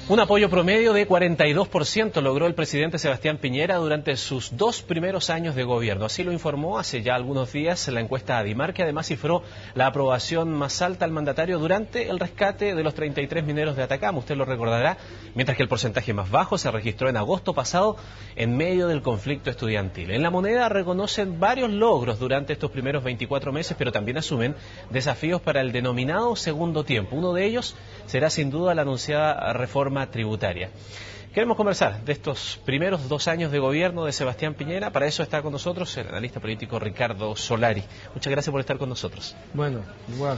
Un apoyo promedio de 42% logró el presidente Sebastián Piñera durante sus 2 primeros años de gobierno. Así lo informó hace ya algunos días la encuesta Adimar, que además cifró la aprobación más alta al mandatario durante el rescate de los 33 mineros de Atacama. Usted lo recordará, mientras que el porcentaje más bajo se registró en agosto pasado en medio del conflicto estudiantil. En La Moneda reconocen varios logros durante estos primeros 24 meses, pero también asumen desafíos para el denominado segundo tiempo. Uno de ellos será sin duda la anunciada reforma tributaria. Queremos conversar de estos primeros 2 años de gobierno de Sebastián Piñera. Para eso está con nosotros el analista político Ricardo Solari. Muchas gracias por estar con nosotros. Bueno, igual.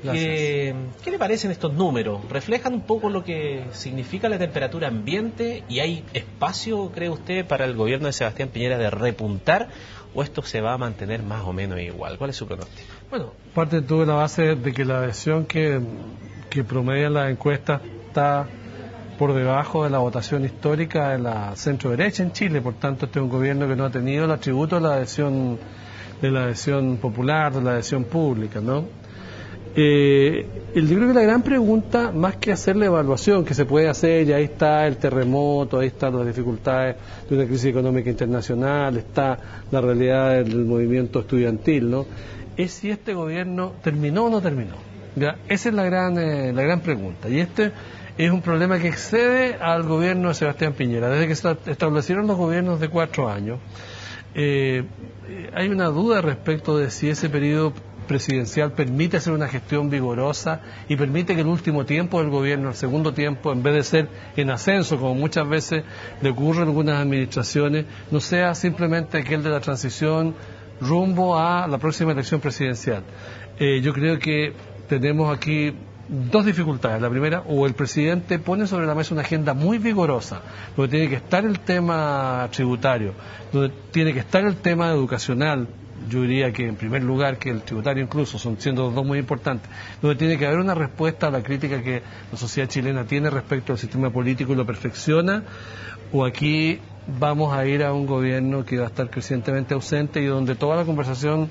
Gracias. ¿Qué le parecen estos números? ¿Reflejan un poco lo que significa la temperatura ambiente? ¿Y hay espacio, cree usted, para el gobierno de Sebastián Piñera de repuntar? ¿O esto se va a mantener más o menos igual? ¿Cuál es su pronóstico? Bueno, parte tuve la base de que la adhesión que promedia la encuesta está por debajo de la votación histórica de la centro derecha en Chile. Por tanto, este es un gobierno que no ha tenido el atributo de la adhesión popular, de la adhesión pública, ¿no? Yo creo que la gran pregunta, más que hacer la evaluación que se puede hacer, y ahí está el terremoto, ahí están las dificultades de una crisis económica internacional, está la realidad del movimiento estudiantil, ¿no? Es si este gobierno terminó o no terminó. ¿Ya? Esa es la gran pregunta. Y este es un problema que excede al gobierno de Sebastián Piñera. Desde que se establecieron los gobiernos de 4 años, hay una duda respecto de si ese periodo presidencial permite hacer una gestión vigorosa y permite que el último tiempo del gobierno, el segundo tiempo, en vez de ser en ascenso, como muchas veces le ocurre en algunas administraciones, no sea simplemente aquel de la transición rumbo a la próxima elección presidencial. Yo creo que tenemos aquí 2 dificultades. La primera, o el presidente pone sobre la mesa una agenda muy vigorosa, donde tiene que estar el tema tributario, donde tiene que estar el tema educacional, yo diría que en primer lugar que el tributario incluso, son siendo los 2 muy importantes, donde tiene que haber una respuesta a la crítica que la sociedad chilena tiene respecto al sistema político y lo perfecciona, o aquí vamos a ir a un gobierno que va a estar crecientemente ausente y donde toda la conversación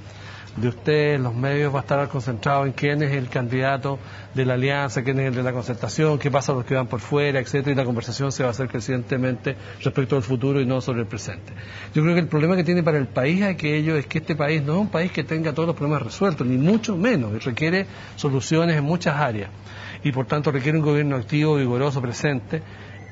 de ustedes, los medios, va a estar concentrado en quién es el candidato de la alianza, quién es el de la concertación, qué pasa a los que van por fuera, etcétera, y la conversación se va a hacer crecientemente respecto al futuro y no sobre el presente. Yo creo que el problema que tiene para el país aquello es que este país no es un país que tenga todos los problemas resueltos, ni mucho menos, y requiere soluciones en muchas áreas, y por tanto requiere un gobierno activo, vigoroso, presente.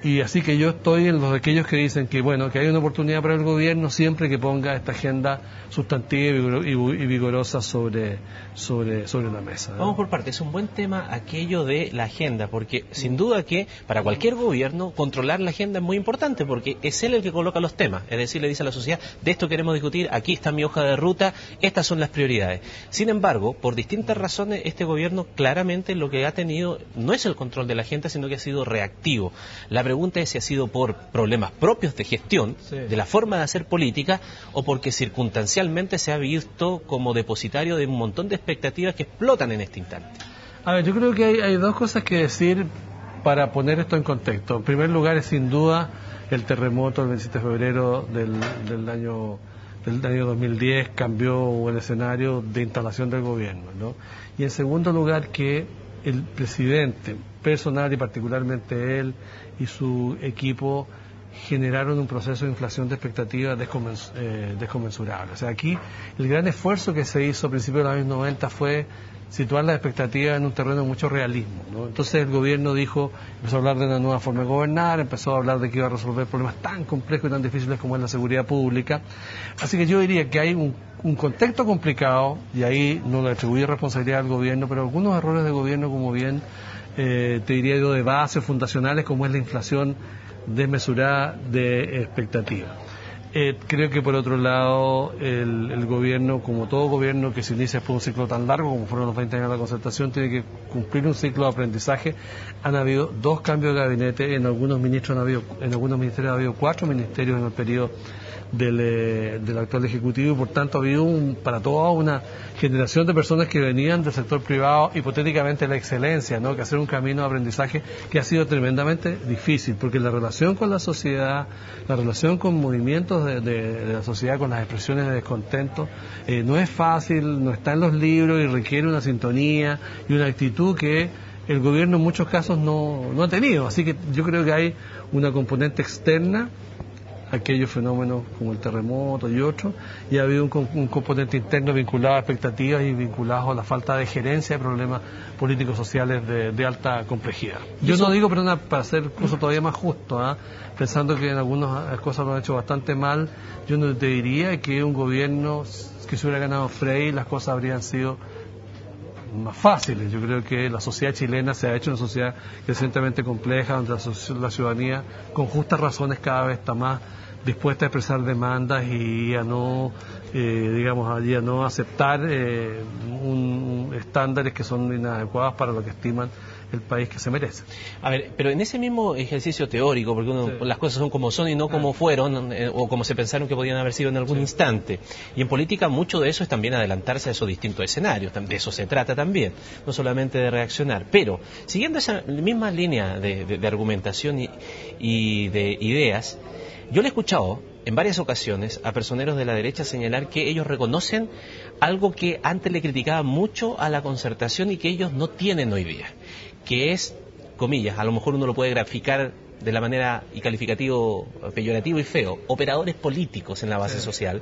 Y así que yo estoy en los de aquellos que dicen que bueno, que hay una oportunidad para el gobierno siempre que ponga esta agenda sustantiva y vigorosa sobre la mesa, ¿no? Vamos por partes. Es un buen tema aquello de la agenda, porque sin duda que para cualquier gobierno controlar la agenda es muy importante, porque es él el que coloca los temas, es decir, le dice a la sociedad, de esto queremos discutir, aquí está mi hoja de ruta, estas son las prioridades. Sin embargo, por distintas razones, este gobierno claramente lo que ha tenido no es el control de la agenda, sino que ha sido reactivo. La pregunta es si ha sido por problemas propios de gestión, sí, de la forma de hacer política, o porque circunstancialmente se ha visto como depositario de un montón de expectativas que explotan en este instante. A ver, yo creo que hay 2 cosas que decir para poner esto en contexto. En primer lugar, es sin duda el terremoto del 27 de febrero del año 2010 cambió el escenario de instalación del gobierno, ¿no? Y en segundo lugar, que el presidente personal y particularmente él y su equipo generaron un proceso de inflación de expectativas desconmensurable. O sea, aquí el gran esfuerzo que se hizo a principios de los años 90 fue situar las expectativas en un terreno de mucho realismo, ¿no? Entonces el gobierno empezó a hablar de una nueva forma de gobernar, empezó a hablar de que iba a resolver problemas tan complejos y tan difíciles como es la seguridad pública. Así que yo diría que hay un contexto complicado, y ahí no le atribuyo responsabilidad al gobierno, pero algunos errores de gobierno, como bien te diría yo, de base fundacionales, como es la inflación desmesurada de expectativas. Creo que por otro lado el gobierno, como todo gobierno que se inicia por un ciclo tan largo como fueron los 20 años de la concertación, tiene que cumplir un ciclo de aprendizaje. Han habido 2 cambios de gabinete, en algunos ministerios ha habido 4 ministerios en el periodo del actual Ejecutivo, y por tanto ha habido para toda una generación de personas que venían del sector privado, hipotéticamente la excelencia, ¿no? Que hacer un camino de aprendizaje que ha sido tremendamente difícil, porque la relación con la sociedad, la relación con movimientos de la sociedad, con las expresiones de descontento, no es fácil, no está en los libros y requiere una sintonía y una actitud que el gobierno en muchos casos no ha tenido. Así que yo creo que hay una componente externa, aquellos fenómenos como el terremoto y otros, y ha habido un componente interno vinculado a expectativas y vinculado a la falta de gerencia de problemas políticos sociales de alta complejidad. Yo no digo, perdona, para hacer curso todavía más justo, pensando que en algunas cosas lo han hecho bastante mal, yo no te diría que un gobierno que se hubiera ganado Frei, las cosas habrían sido más fáciles. Yo creo que la sociedad chilena se ha hecho una sociedad crecientemente compleja, donde la ciudadanía, con justas razones, cada vez está más dispuesta a expresar demandas y a no, a no aceptar estándares que son inadecuados para lo que estiman el país que se merece. A ver, pero en ese mismo ejercicio teórico, porque las cosas son como son y no como fueron, o como se pensaron que podían haber sido en algún instante. Y en política mucho de eso es también adelantarse a esos distintos escenarios, de eso se trata también, no solamente de reaccionar. Pero, siguiendo esa misma línea de argumentación y de ideas, yo le he escuchado en varias ocasiones a personeros de la derecha señalar que ellos reconocen algo que antes le criticaban mucho a la concertación y que ellos no tienen hoy día, que es, comillas, a lo mejor uno lo puede graficar de la manera y calificativo peyorativo y feo, operadores políticos en la base social,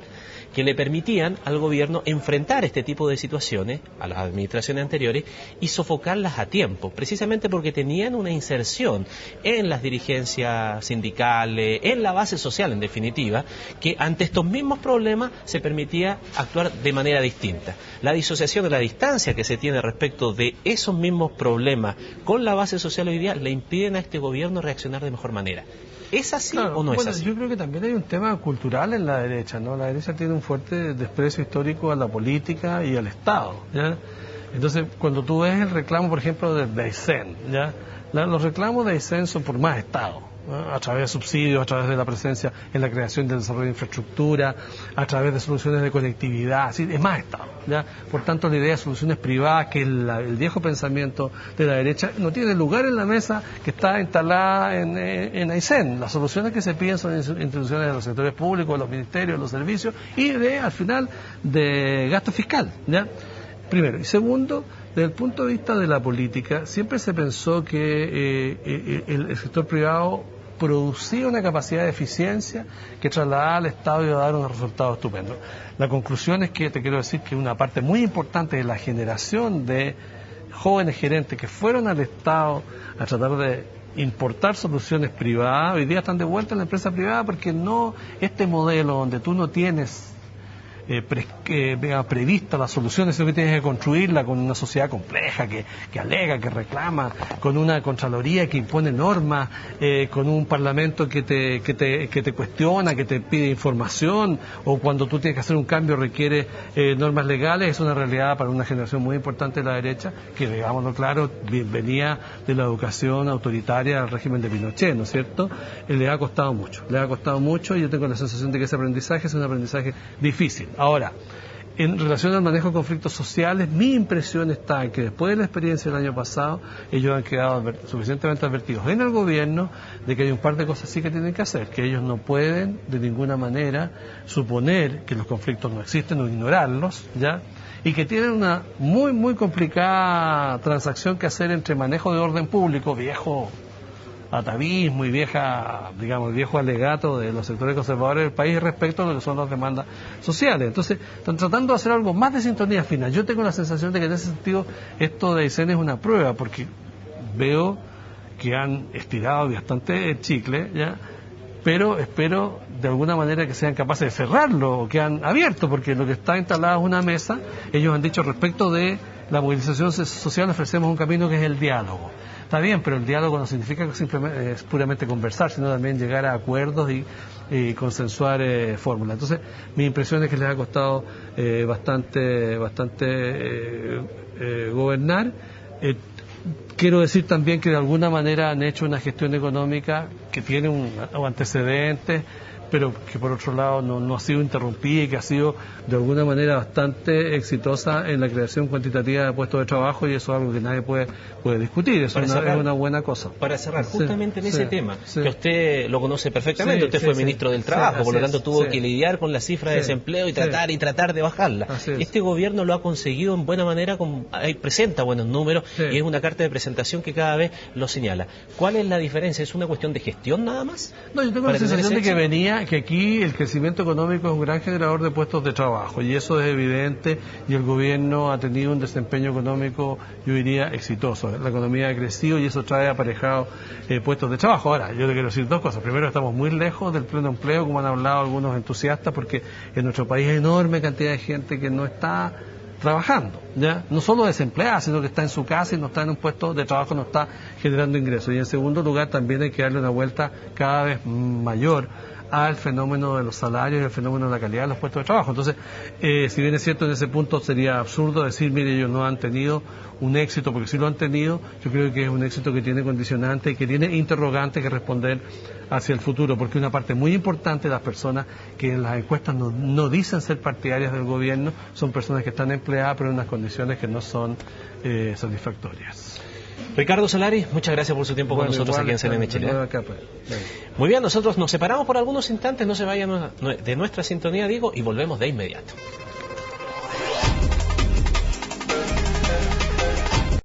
que le permitían al gobierno enfrentar este tipo de situaciones, a las administraciones anteriores, y sofocarlas a tiempo, precisamente porque tenían una inserción en las dirigencias sindicales, en la base social en definitiva, que ante estos mismos problemas se permitía actuar de manera distinta. La disociación de la distancia que se tiene respecto de esos mismos problemas con la base social hoy día le impiden a este gobierno reaccionar de mejor manera. ¿Es así o no es así? Yo creo que también hay un tema cultural en la derecha, ¿no? La derecha tiene un fuerte desprecio histórico a la política y al Estado, ¿ya? Entonces, cuando tú ves el reclamo, por ejemplo, de Aysén, ¿ya? Los reclamos de Aysén son por más Estado, ¿no? A través de subsidios, a través de la presencia en la creación del desarrollo de infraestructura, a través de soluciones de conectividad, así, es más Estado, ¿ya? Por tanto, la idea de soluciones privadas, que el viejo pensamiento de la derecha no tiene lugar en la mesa que está instalada en Aysén. Las soluciones que se piden son instituciones de los sectores públicos, de los ministerios, de los servicios y al final de gasto fiscal, ¿ya? Primero. Y segundo, desde el punto de vista de la política, siempre se pensó que el sector privado producía una capacidad de eficiencia que trasladaba al Estado y iba a dar unos resultados estupendos. La conclusión es que te quiero decir que una parte muy importante de la generación de jóvenes gerentes que fueron al Estado a tratar de importar soluciones privadas, hoy día están de vuelta en la empresa privada porque no este modelo donde tú no tienes prevista las soluciones, sino que tienes que construirla con una sociedad compleja que alega, que reclama, con una Contraloría que impone normas, con un Parlamento que te cuestiona, que te pide información, o cuando tú tienes que hacer un cambio requiere normas legales. Es una realidad para una generación muy importante de la derecha que, digámoslo claro, venía de la educación autoritaria del régimen de Pinochet, ¿no es cierto? Le ha costado mucho y yo tengo la sensación de que ese aprendizaje es un aprendizaje difícil. Ahora, en relación al manejo de conflictos sociales, mi impresión está en que después de la experiencia del año pasado, ellos han quedado suficientemente advertidos en el gobierno de que hay un par de cosas sí que tienen que hacer, que ellos no pueden de ninguna manera suponer que los conflictos no existen o ignorarlos, ¿ya? Y que tienen una muy, muy complicada transacción que hacer entre manejo de orden público, viejo atavismo y viejo alegato de los sectores conservadores del país respecto a lo que son las demandas sociales. Entonces, están tratando de hacer algo más de sintonía fina. Yo tengo la sensación de que en ese sentido esto de Aysén es una prueba, porque veo que han estirado bastante el chicle, ¿ya? Pero espero de alguna manera que sean capaces de cerrarlo o que han abierto, porque lo que está instalado es una mesa. Ellos han dicho respecto de la movilización social ofrecemos un camino que es el diálogo. Está bien, pero el diálogo no significa que simplemente es puramente conversar, sino también llegar a acuerdos y consensuar fórmulas. Entonces, mi impresión es que les ha costado bastante gobernar. Quiero decir también que de alguna manera han hecho una gestión económica que tiene un antecedente, pero que por otro lado no ha sido interrumpida y que ha sido de alguna manera bastante exitosa en la creación cuantitativa de puestos de trabajo, y eso es algo que nadie puede discutir. Eso es una buena cosa. Para cerrar, justamente en ese tema, que usted lo conoce perfectamente, usted fue ministro del Trabajo, por lo tanto tuvo que lidiar con la cifra de desempleo y tratar de bajarla. Este gobierno lo ha conseguido en buena manera, presenta buenos números y es una carta de presentación que cada vez lo señala. ¿Cuál es la diferencia? ¿Es una cuestión de gestión nada más? No, yo tengo la sensación de que aquí el crecimiento económico es un gran generador de puestos de trabajo, y eso es evidente, y el gobierno ha tenido un desempeño económico, yo diría, exitoso. La economía ha crecido y eso trae aparejado puestos de trabajo. Ahora, yo le quiero decir dos cosas. Primero, estamos muy lejos del pleno empleo, como han hablado algunos entusiastas, porque en nuestro país hay enorme cantidad de gente que no está trabajando, ¿ya? No solo desempleada, sino que está en su casa y no está en un puesto de trabajo, no está generando ingresos. Y en segundo lugar, también hay que darle una vuelta cada vez mayor al fenómeno de los salarios y al fenómeno de la calidad de los puestos de trabajo. Entonces, si bien es cierto, en ese punto sería absurdo decir, mire, ellos no han tenido un éxito, porque sí lo han tenido. Yo creo que es un éxito que tiene condicionantes y que tiene interrogantes que responder hacia el futuro, porque una parte muy importante de las personas que en las encuestas no dicen ser partidarias del gobierno son personas que están empleadas, pero en unas condiciones que no son satisfactorias. Ricardo Solari, muchas gracias por su tiempo con nosotros aquí en CNN Chile. Muy bien, nosotros nos separamos por algunos instantes, no se vayan de nuestra sintonía, digo, y volvemos de inmediato.